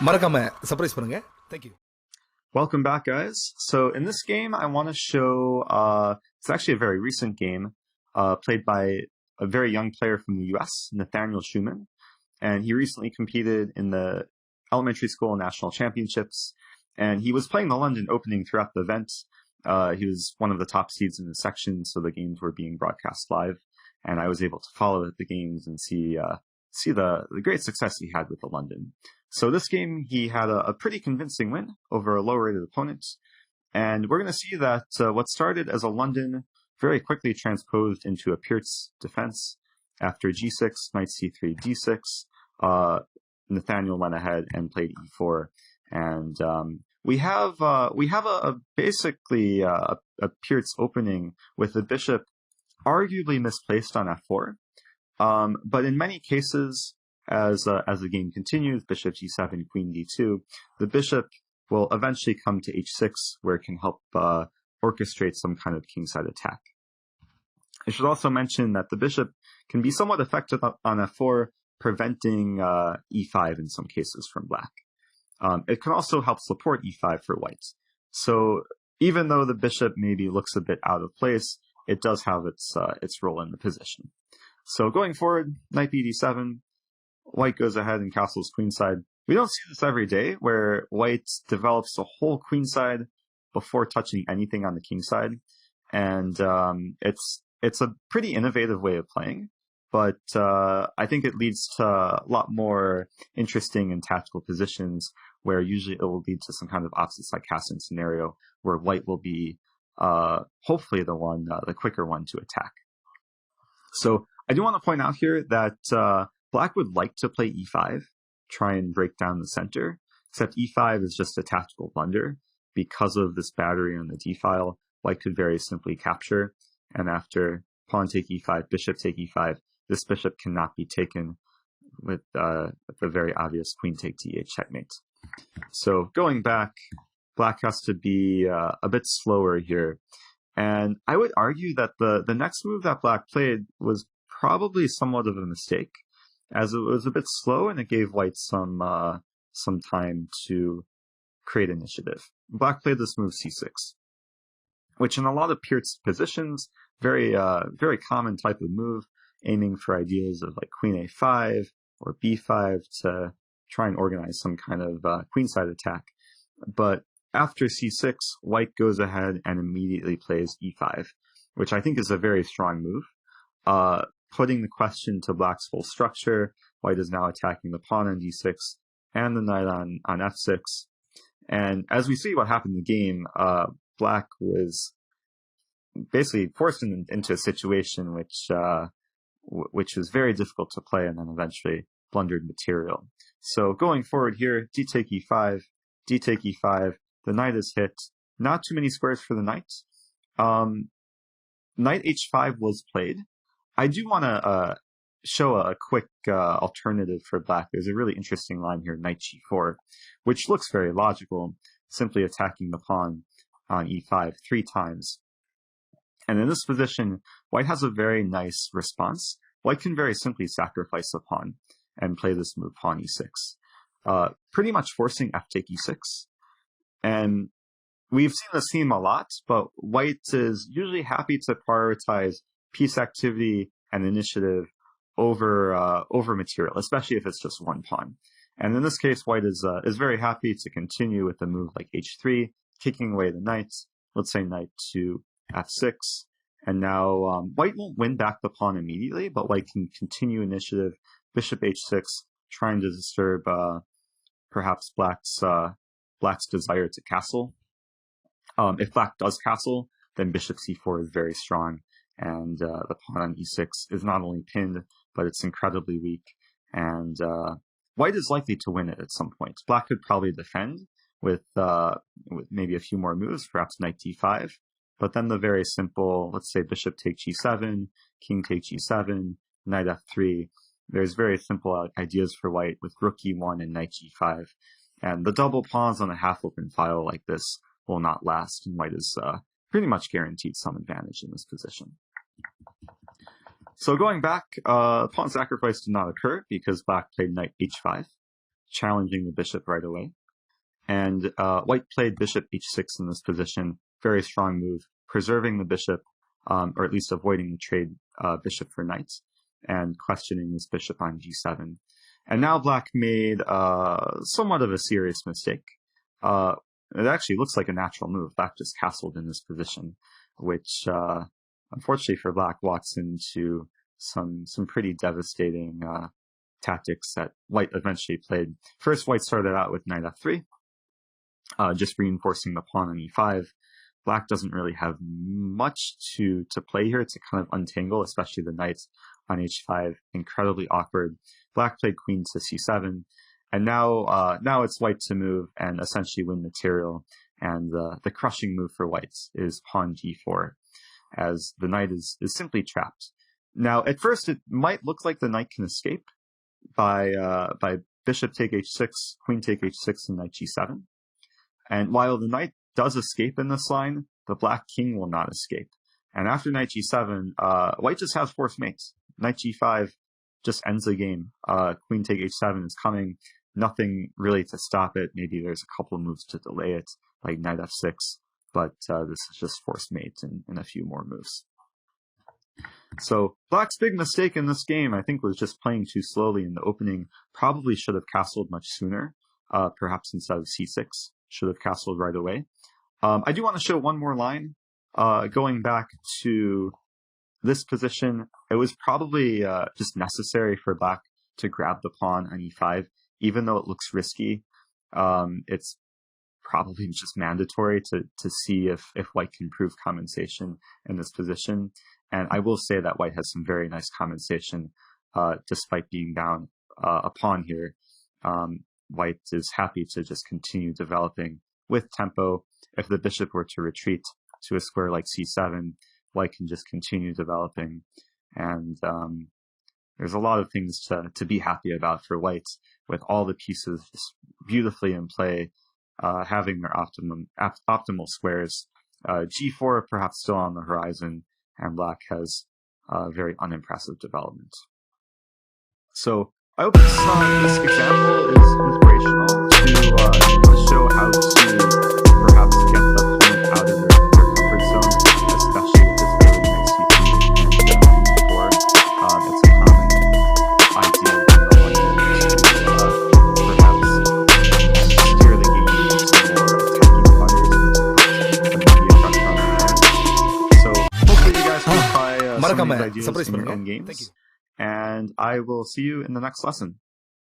மறக்காம சர்ப்ரைஸ் பண்ணுங்க. Thank you. Welcome back, guys. So in this game, I want to show, it's actually a very recent game, played by a very young player from the US, Nathaniel Schumann. And he recently competed in the elementary school national championships. And he was playing the London Opening throughout the event. He was one of the top seeds in the section, so the games were being broadcast live. And I was able to follow the games and see the great success he had with the London. So this game, he had a pretty convincing win over a low-rated opponent. And we're going to see that what started as a London very quickly transposed into a Pierce defense. After g6, knight c3, d6, Nathaniel went ahead and played e4. And we have basically a Pierce opening with the bishop arguably misplaced on f4. But in many cases, as the game continues, bishop g7, queen d2, the bishop will eventually come to h6, where it can help orchestrate some kind of kingside attack. I should also mention that the bishop can be somewhat effective on f4, preventing e5 in some cases from black. It can also help support e5 for white. So even though the bishop maybe looks a bit out of place, it does have its role in the position. So going forward, knight bd7, white goes ahead and castles queenside. We don't see this every day, where white develops a whole queenside before touching anything on the kingside. And it's a pretty innovative way of playing, but I think it leads to a lot more interesting and tactical positions, where usually it will lead to some kind of opposite side casting scenario, where white will be hopefully the quicker one to attack. So I do want to point out here that black would like to play e5, try and break down the center, except e5 is just a tactical blunder. Because of this battery on the d-file, white could very simply capture, and after pawn take e5, bishop take e5, this bishop cannot be taken with the very obvious queen take d8 checkmate. So going back, black has to be a bit slower here. And I would argue that the next move that black played was probably somewhat of a mistake, as it was a bit slow and it gave white some time to create initiative. Black played this move c6, which in a lot of Pierce positions, very common type of move, aiming for ideas of like queen a5 or b5 to try and organize some kind of queenside attack. But after c6, white goes ahead and immediately plays e5, which I think is a very strong move. Putting the question to black's whole structure, white is now attacking the pawn on d6 and the knight on f6. And as we see what happened in the game, black was basically forced into a situation which was very difficult to play, and then eventually blundered material. So going forward here, d take e5, d take e5, the knight is hit. Not too many squares for the knight. Knight h5 was played. I do want to show a quick alternative for black. There's a really interesting line here, knight g4, which looks very logical, simply attacking the pawn on e5 3 times. And in this position, white has a very nice response. White can very simply sacrifice a pawn and play this move pawn e6, pretty much forcing f take e6. And we've seen this theme a lot, but white is usually happy to prioritize piece activity and initiative over material, especially if it's just one pawn. And in this case, white is very happy to continue with a move like h3, kicking away the knight. Let's say knight to f6, and now white won't win back the pawn immediately, but white can continue initiative. Bishop h6, trying to disturb perhaps black's desire to castle. If black does castle, then bishop c4 is very strong. And the pawn on e6 is not only pinned, but it's incredibly weak. And white is likely to win it at some point. Black could probably defend with maybe a few more moves, perhaps knight d5. But then the very simple, let's say bishop take g7, king take g7, knight f3. There's very simple ideas for white with rook e1 and knight g5. And the double pawns on a half-open file like this will not last, and white is pretty much guaranteed some advantage in this position. So going back, pawn sacrifice did not occur because black played knight h5. challenging the bishop right away. And white played bishop h6 in this position. Very strong move, preserving the bishop, or at least avoiding the trade bishop for knight, and questioning this bishop on g7. And now black made somewhat of a serious mistake. It actually looks like a natural move. Black just castled in this position, which unfortunately for black walks into some pretty devastating tactics that white eventually played. First, white started out with knight f3, just reinforcing the pawn on e5. Black doesn't really have much to play here to kind of untangle, especially the knight on h5. Incredibly awkward. Black played queen to c7, and now it's white to move and essentially win material. And the crushing move for whites is pawn g4, as the knight is simply trapped. Now, at first, it might look like the knight can escape by bishop take h6, queen take h6, and knight g7. And while the knight does escape in this line, the black king will not escape. And after knight g7, white just has forced mates. Knight g5 just ends the game. Queen take h7 is coming. Nothing really to stop it. Maybe there's a couple of moves to delay it, like knight f6. But this is just forced mate in a few more moves. So black's big mistake in this game, I think, was just playing too slowly in the opening. Probably should have castled much sooner, perhaps instead of c6. Should have castled right away. I do want to show one more line. Going back to this position, it was probably just necessary for black to grab the pawn on e5. Even though it looks risky, it's probably just mandatory to see if white can prove compensation in this position. And I will say that white has some very nice compensation, despite being down a pawn here. White is happy to just continue developing with tempo. If the bishop were to retreat to a square like c7, white can just continue developing. And there's a lot of things to be happy about for white, with all the pieces just beautifully in play, having their optimal squares. G4 perhaps still on the horizon, and black has very unimpressive development. So I hope this example is inspirational to show how to perhaps get the opponent out of their comfort zone, especially with this really nice CP and before. It's a common idea in the one to perhaps steer the game into some more attacking putters and put some media pressure on their opponent. So hopefully you guys can try some of these ideas in your own games. Thank you. And I will see you in the next lesson.